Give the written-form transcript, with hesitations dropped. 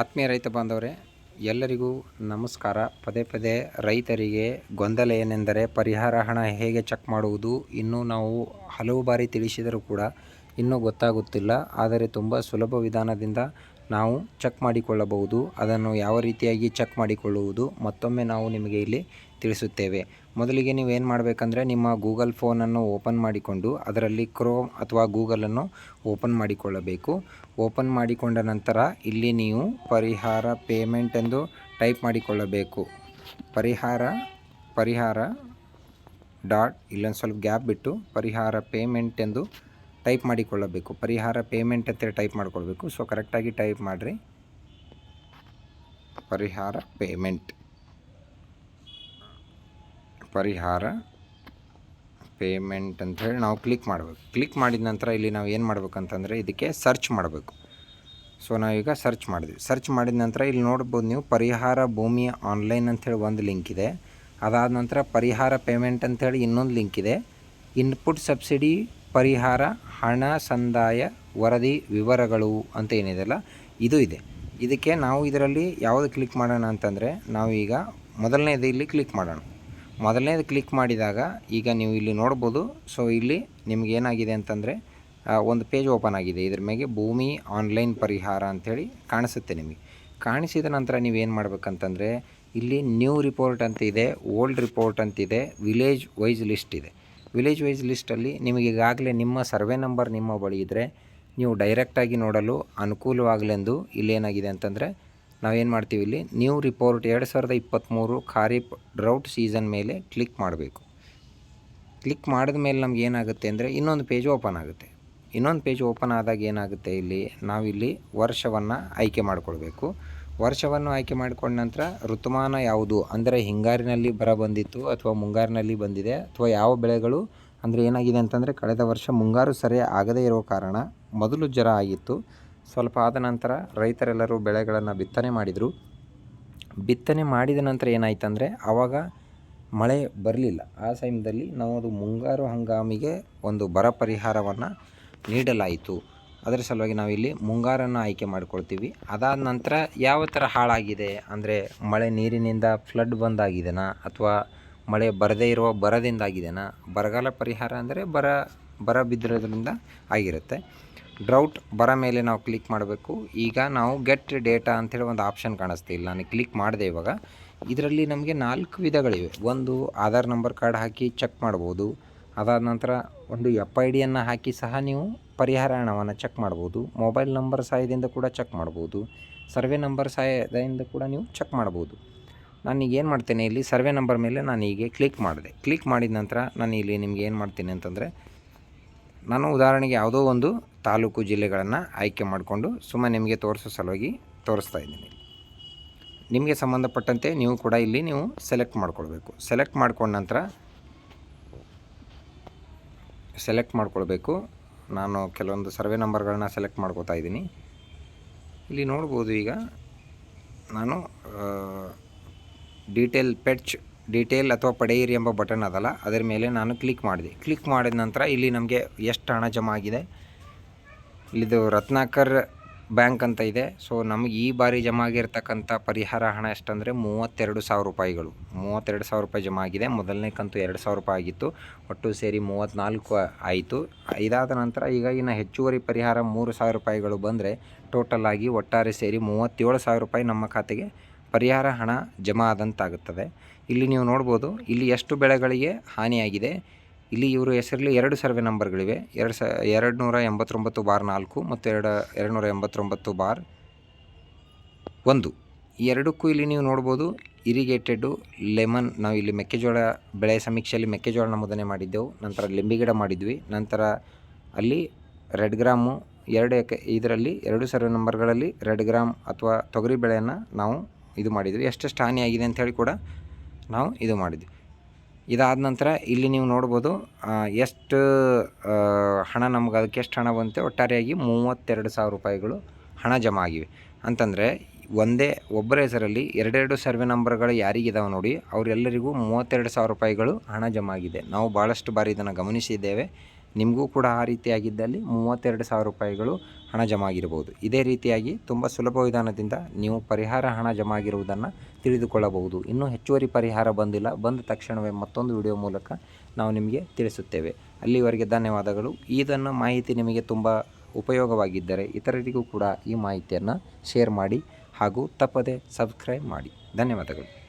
ಆತ್ಮೀಯ ರೈತ ಬಾಂಧವರೇ, ಎಲ್ಲರಿಗೂ ನಮಸ್ಕಾರ. ಪದೇ ಪದೇ ರೈತರಿಗೆ ಗೊಂದಲ ಏನೆಂದರೆ ಪರಿಹಾರ ಹಣ ಹೇಗೆ ಚೆಕ್ ಮಾಡುವುದು, ಇನ್ನೂ ನಾವು ಹಲವು ಬಾರಿ ತಿಳಿಸಿದರೂ ಕೂಡ ಇನ್ನೂ ಗೊತ್ತಾಗುತ್ತಿಲ್ಲ. ಆದರೆ ತುಂಬ ಸುಲಭ ವಿಧಾನದಿಂದ ನಾವು ಚೆಕ್ ಮಾಡಿಕೊಳ್ಳಬಹುದು. ಅದನ್ನು ಯಾವ ರೀತಿಯಾಗಿ ಚೆಕ್ ಮಾಡಿಕೊಳ್ಳುವುದು ಮತ್ತೊಮ್ಮೆ ನಾವು ನಿಮಗೆ ಇಲ್ಲಿ ತಿಳಿಸುತ್ತೇವೆ. ಮೊದಲಿಗೆ ನೀವೇನು ಮಾಡಬೇಕಂದ್ರೆ, ನಿಮ್ಮ ಗೂಗಲ್ ಫೋನನ್ನು ಓಪನ್ ಮಾಡಿಕೊಂಡು ಅದರಲ್ಲಿ ಕ್ರೋಮ್ ಅಥವಾ ಗೂಗಲನ್ನು ಓಪನ್ ಮಾಡಿಕೊಳ್ಳಬೇಕು. ಓಪನ್ ಮಾಡಿಕೊಂಡ ನಂತರ ಇಲ್ಲಿ ನೀವು ಪರಿಹಾರ ಪೇಮೆಂಟ್ ಎಂದು ಟೈಪ್ ಮಾಡಿಕೊಳ್ಳಬೇಕು. ಪರಿಹಾರ ಡಾಟ್ ಇಲ್ಲೊಂದು ಸ್ವಲ್ಪ ಗ್ಯಾಪ್ ಬಿಟ್ಟು ಪರಿಹಾರ ಪೇಮೆಂಟ್ ಎಂದು ಟೈಪ್ ಮಾಡಿಕೊಳ್ಳಬೇಕು. ಪರಿಹಾರ ಪೇಮೆಂಟ್ ಅಂತೇಳಿ ಟೈಪ್ ಮಾಡಿಕೊಳ್ಬೇಕು. ಸೊ ಕರೆಕ್ಟಾಗಿ ಟೈಪ್ ಮಾಡಿರಿ. ಪರಿಹಾರ ಪೇಮೆಂಟ್ ಅಂಥೇಳಿ ನಾವು ಕ್ಲಿಕ್ ಮಾಡಬೇಕು. ಕ್ಲಿಕ್ ಮಾಡಿದ ನಂತರ ಇಲ್ಲಿ ನಾವು ಏನು ಮಾಡ್ಬೇಕಂತಂದರೆ ಇದಕ್ಕೆ ಸರ್ಚ್ ಮಾಡಬೇಕು. ಸೊ ನಾವೀಗ ಸರ್ಚ್ ಮಾಡಿದ್ವಿ. ಸರ್ಚ್ ಮಾಡಿದ ನಂತರ ಇಲ್ಲಿ ನೋಡ್ಬೋದು ನೀವು ಪರಿಹಾರ ಭೂಮಿ ಆನ್ಲೈನ್ ಅಂಥೇಳಿ ಒಂದು ಲಿಂಕ್ ಇದೆ. ಅದಾದ ನಂತರ ಪರಿಹಾರ ಪೇಮೆಂಟ್ ಅಂಥೇಳಿ ಇನ್ನೊಂದು ಲಿಂಕ್ ಇದೆ. ಇನ್ಪುಟ್ ಸಬ್ಸಿಡಿ ಪರಿಹಾರ ಹಣ ಸಂದಾಯ ವರದಿ ವಿವರಗಳು ಅಂತ ಏನಿದೆಯಲ್ಲ ಇದು ಇದೆ. ಇದಕ್ಕೆ ನಾವು ಇದರಲ್ಲಿ ಯಾವುದು ಕ್ಲಿಕ್ ಮಾಡೋಣ ಅಂತಂದರೆ, ನಾವು ಈಗ ಮೊದಲನೇದು ಇಲ್ಲಿ ಕ್ಲಿಕ್ ಮಾಡೋಣ. ಮೊದಲನೇದು ಕ್ಲಿಕ್ ಮಾಡಿದಾಗ ಈಗ ನೀವು ಇಲ್ಲಿ ನೋಡ್ಬೋದು. ಸೊ ಇಲ್ಲಿ ನಿಮ್ಗೆ ಏನಾಗಿದೆ ಅಂತಂದರೆ ಒಂದು ಪೇಜ್ ಓಪನ್ ಆಗಿದೆ. ಇದ್ರ ಮೇಲೆ ಭೂಮಿ ಆನ್ಲೈನ್ ಪರಿಹಾರ ಅಂಥೇಳಿ ಕಾಣಿಸುತ್ತೆ. ನಿಮಗೆ ಕಾಣಿಸಿದ ನಂತರ ನೀವೇನು ಮಾಡ್ಬೇಕಂತಂದರೆ ಇಲ್ಲಿ ನ್ಯೂ ರಿಪೋರ್ಟ್ ಅಂತ ಇದೆ, ಓಲ್ಡ್ ರಿಪೋರ್ಟ್ ಅಂತಿದೆ, ವಿಲೇಜ್ ವೈಸ್ ಲಿಸ್ಟ್ ಇದೆ. ವಿಲೇಜ್ ವೈಸ್ ಲಿಸ್ಟಲ್ಲಿ ನಿಮಗೆ ಈಗಾಗಲೇ ನಿಮ್ಮ ಸರ್ವೆ ನಂಬರ್ ನಿಮ್ಮ ಬಳಿ ಇದ್ದರೆ ನೀವು ಡೈರೆಕ್ಟಾಗಿ ನೋಡಲು ಅನುಕೂಲವಾಗಲೆಂದು ಇಲ್ಲೇನಾಗಿದೆ ಅಂತಂದರೆ ನಾವೇನು ಮಾಡ್ತೀವಿ, ಇಲ್ಲಿ new report 2023 kharif drought season ಮೇಲೆ ಕ್ಲಿಕ್ ಮಾಡಬೇಕು. ಕ್ಲಿಕ್ ಮಾಡಿದ ಮೇಲೆ ನಮ್ಗೆ ಏನಾಗುತ್ತೆ ಅಂದರೆ ಇನ್ನೊಂದು ಪೇಜ್ ಓಪನ್ ಆಗುತ್ತೆ. ಇನ್ನೊಂದು ಪೇಜ್ ಓಪನ್ ಆದಾಗ ಏನಾಗುತ್ತೆ, ಇಲ್ಲಿ ನಾವಿಲ್ಲಿ ವರ್ಷವನ್ನು ಆಯ್ಕೆ ಮಾಡಿಕೊಳ್ಬೇಕು. ವರ್ಷವನ್ನು ಆಯ್ಕೆ ಮಾಡಿಕೊಂಡ ನಂತರ ಋತುಮಾನ ಯಾವುದು ಅಂದರೆ ಹಿಂಗಾರಿನಲ್ಲಿ ಬರ ಬಂದಿತ್ತು ಅಥವಾ ಮುಂಗಾರಿನಲ್ಲಿ ಬಂದಿದೆ ಅಥವಾ ಯಾವ ಬೆಳೆಗಳು ಅಂದರೆ ಏನಾಗಿದೆ ಅಂತಂದರೆ ಕಳೆದ ವರ್ಷ ಮುಂಗಾರು ಸರಿ ಆಗದೇ ಇರೋ ಕಾರಣ ಮೊದಲು ಜರ ಆಗಿತ್ತು. ಸ್ವಲ್ಪ ಆದ ನಂತರ ರೈತರೆಲ್ಲರೂ ಬೆಳೆಗಳನ್ನು ಬಿತ್ತನೆ ಮಾಡಿದರು. ಬಿತ್ತನೆ ಮಾಡಿದ ನಂತರ ಏನಾಯ್ತು ಅಂದರೆ ಆವಾಗ ಮಳೆ ಬರಲಿಲ್ಲ. ಆ ಸಮಯದಲ್ಲಿ ನಾವು ಅದು ಮುಂಗಾರು ಹಂಗಾಮಿಗೆ ಒಂದು ಬರ ಪರಿಹಾರವನ್ನು ನೀಡಲಾಯಿತು. ಅದರ ಸಲುವಾಗಿ ನಾವಿಲ್ಲಿ ಮುಂಗಾರನ್ನು ಆಯ್ಕೆ ಮಾಡ್ಕೊಳ್ತೀವಿ. ಅದಾದ ನಂತರ ಯಾವ ಥರ ಹಾಳಾಗಿದೆ ಅಂದರೆ ಮಳೆ ನೀರಿನಿಂದ ಫ್ಲಡ್ ಬಂದಾಗಿದೆನಾ ಅಥವಾ ಮಳೆ ಬರದೇ ಇರುವ ಬರದಿಂದಾಗಿದೆನಾ. ಬರಗಾಲ ಪರಿಹಾರ ಅಂದರೆ ಬರ ಬಿದ್ದಿರೋದ್ರಿಂದ ಆಗಿರುತ್ತೆ. ಡ್ರೌಟ್ ಬರ ಮೇಲೆ ನಾವು ಕ್ಲಿಕ್ ಮಾಡಬೇಕು. ಈಗ ನಾವು ಗೆಟ್ ಡೇಟಾ ಅಂಥೇಳಿ ಒಂದು ಆಪ್ಷನ್ ಕಾಣಿಸ್ತೆ. ಇಲ್ಲ ನಾನು ಕ್ಲಿಕ್ ಮಾಡಿದೆ. ಇವಾಗ ಇದರಲ್ಲಿ ನಮಗೆ 4 ವಿಧಗಳಿವೆ. ಒಂದು ಆಧಾರ್ ನಂಬರ್ ಕಾರ್ಡ್ ಹಾಕಿ ಚೆಕ್ ಮಾಡ್ಬೋದು. ಅದಾದ ನಂತರ ಒಂದು FIDಯನ್ನು ಹಾಕಿ ಸಹ ನೀವು ಪರಿಹಾರ ಹಣವನ್ನು ಚೆಕ್ ಮಾಡ್ಬೋದು. ಮೊಬೈಲ್ ನಂಬರ್ ಸಹಾಯದಿಂದ ಕೂಡ ಚೆಕ್ ಮಾಡ್ಬೋದು. ಸರ್ವೆ ನಂಬರ್ ಸಹಾಯದಿಂದ ಕೂಡ ನೀವು ಚೆಕ್ ಮಾಡ್ಬೋದು. ನಾನೀಗ ಏನು ಮಾಡ್ತೇನೆ, ಇಲ್ಲಿ ಸರ್ವೆ ನಂಬರ್ ಮೇಲೆ ನಾನು ಹೀಗೆ ಕ್ಲಿಕ್ ಮಾಡಿದೆ. ಕ್ಲಿಕ್ ಮಾಡಿದ ನಂತರ ನಾನು ಇಲ್ಲಿ ನಿಮ್ಗೆ ಏನು ಮಾಡ್ತೀನಿ ಅಂತಂದರೆ, ನಾನು ಉದಾಹರಣೆಗೆ ಯಾವುದೋ ಒಂದು ತಾಲೂಕು ಜಿಲ್ಲೆಗಳನ್ನು ಆಯ್ಕೆ ಮಾಡಿಕೊಂಡು ಸುಮ್ಮನೆ ನಿಮಗೆ ತೋರಿಸೋ ಸಲುವಾಗಿ ತೋರಿಸ್ತಾ ಇದ್ದೀನಿ. ನಿಮಗೆ ಸಂಬಂಧಪಟ್ಟಂತೆ ನೀವು ಕೂಡ ಇಲ್ಲಿ ನೀವು ಸೆಲೆಕ್ಟ್ ಮಾಡ್ಕೊಳ್ಬೇಕು. ಸೆಲೆಕ್ಟ್ ಮಾಡ್ಕೊಳ್ಬೇಕು. ನಾನು ಕೆಲವೊಂದು ಸರ್ವೆ ನಂಬರ್ಗಳನ್ನ ಸೆಲೆಕ್ಟ್ ಮಾಡ್ಕೋತಾ ಇದ್ದೀನಿ. ಇಲ್ಲಿ ನೋಡ್ಬೋದು. ಈಗ ನಾನು ಡೀಟೇಲ್ ಅಥವಾ ಪಡೆಯಿರಿ ಎಂಬ ಬಟನ್ ಅದಲ್ಲ, ಅದರ ಮೇಲೆ ನಾನು ಕ್ಲಿಕ್ ಮಾಡಿದೆ. ಕ್ಲಿಕ್ ಮಾಡಿದ ನಂತರ ಇಲ್ಲಿ ನಮಗೆ ಎಷ್ಟು ಹಣ ಜಮಾ ಆಗಿದೆ, ಇಲ್ಲಿದು ರತ್ನಾಕರ್ ಬ್ಯಾಂಕ್ ಅಂತ ಇದೆ. ಸೊ ನಮಗೆ ಈ ಬಾರಿ ಜಮಾ ಆಗಿರ್ತಕ್ಕಂಥ ಪರಿಹಾರ ಹಣ ಎಷ್ಟಂದರೆ 32,000 ರೂಪಾಯಿಗಳು. 32,000 ರೂಪಾಯಿ ಜಮಾ ಆಗಿದೆ. ಮೊದಲನೇ ಕಂತು 2,000 ರೂಪಾಯಿ ಆಗಿತ್ತು. ಒಟ್ಟು ಸೇರಿ 34 ಆಯಿತು. ಇದಾದ ನಂತರ ಈಗ ಇನ್ನು ಹೆಚ್ಚುವರಿ ಪರಿಹಾರ 3,000 ರೂಪಾಯಿಗಳು ಬಂದರೆ ಟೋಟಲ್ ಆಗಿ ಒಟ್ಟಾರೆ ಸೇರಿ 37,000 ರೂಪಾಯಿ ನಮ್ಮ ಖಾತೆಗೆ ಪರಿಹಾರ ಹಣ ಜಮಾ ಆದಂತಾಗುತ್ತದೆ. ಇಲ್ಲಿ ನೀವು ನೋಡ್ಬೋದು, ಇಲ್ಲಿ ಎಷ್ಟು ಬೆಳೆಗಳಿಗೆ ಹಾನಿಯಾಗಿದೆ. ಇಲ್ಲಿ ಇವರು ಹೆಸರಲ್ಲಿ 2 ಸರ್ವೆ ನಂಬರ್ಗಳಿವೆ. 289/4 ಮತ್ತು 289/1. ಈ ಎರಡಕ್ಕೂ ಇಲ್ಲಿ ನೀವು ನೋಡ್ಬೋದು ಇರಿಗೇಟೆಡು ಲೆಮನ್. ನಾವು ಇಲ್ಲಿ ಮೆಕ್ಕೆಜೋಳ ಬೆಳೆ ಸಮೀಕ್ಷೆಯಲ್ಲಿ ಮೆಕ್ಕೆಜೋಳ ನಮೂದನೆ ಮಾಡಿದ್ದೆವು. ನಂತರ ಲಿಂಬೆ ಗಿಡ ಮಾಡಿದ್ವಿ. ನಂತರ ಅಲ್ಲಿ ರೆಡ್ ಗ್ರಾಮು ಇದರಲ್ಲಿ 2 ಸರ್ವೆ ನಂಬರ್ಗಳಲ್ಲಿ ರೆಡ್ ಗ್ರಾಮ್ ಅಥವಾ ತೊಗರಿ ಬೆಳೆಯನ್ನು ನಾವು ಇದು ಮಾಡಿದ್ವಿ. ಎಷ್ಟೆಷ್ಟು ಹಾನಿಯಾಗಿದೆ ಅಂಥೇಳಿ ಕೂಡ ನಾವು ಇದು ಮಾಡಿದ್ವಿ. ಇದಾದ ನಂತರ ಇಲ್ಲಿ ನೀವು ನೋಡ್ಬೋದು ಎಷ್ಟು ಹಣ ನಮ್ಗೆ ಅದಕ್ಕೆ ಎಷ್ಟು ಹಣ ಬಂತೆ. ಒಟ್ಟಾರೆಯಾಗಿ 32,000 ರೂಪಾಯಿಗಳು ಹಣ ಜಮಾ ಆಗಿವೆ. ಅಂತಂದರೆ ಒಬ್ಬರ ಹೆಸರಲ್ಲಿ 2 ಸರ್ವೆ ನಂಬರ್ಗಳು ಯಾರಿಗಿದಾವೆ ನೋಡಿ, ಅವರೆಲ್ಲರಿಗೂ 32,000 ರೂಪಾಯಿಗಳು ಹಣ ಜಮಾ ಆಗಿದೆ. ನಾವು ಭಾಳಷ್ಟು ಬಾರಿ ಇದನ್ನು ಗಮನಿಸಿದ್ದೇವೆ. ನಿಮಗೂ ಕೂಡ ಆ ರೀತಿಯಾಗಿದ್ದಲ್ಲಿ 32,000 ರೂಪಾಯಿಗಳು ಹಣ ಜಮಾ ಆಗಿರಬಹುದು. ಇದೇ ರೀತಿಯಾಗಿ ತುಂಬ ಸುಲಭ ವಿಧಾನದಿಂದ ನೀವು ಪರಿಹಾರ ಹಣ ಜಮಾ ಆಗಿರುವುದನ್ನು ತಿಳಿದುಕೊಳ್ಳಬಹುದು. ಇನ್ನೂ ಹೆಚ್ಚುವರಿ ಪರಿಹಾರ ಬಂದಿಲ್ಲ, ಬಂದ ತಕ್ಷಣವೇ ಮತ್ತೊಂದು ವಿಡಿಯೋ ಮೂಲಕ ನಾವು ನಿಮಗೆ ತಿಳಿಸುತ್ತೇವೆ. ಅಲ್ಲಿವರೆಗೆ ಧನ್ಯವಾದಗಳು. ಇದನ್ನು ಮಾಹಿತಿ ನಿಮಗೆ ತುಂಬ ಉಪಯೋಗವಾಗಿದ್ದರೆ ಇತರರಿಗೂ ಕೂಡ ಈ ಮಾಹಿತಿಯನ್ನು ಶೇರ್ ಮಾಡಿ ಹಾಗೂ ತಪ್ಪದೆ ಸಬ್ಸ್ಕ್ರೈಬ್ ಮಾಡಿ. ಧನ್ಯವಾದಗಳು.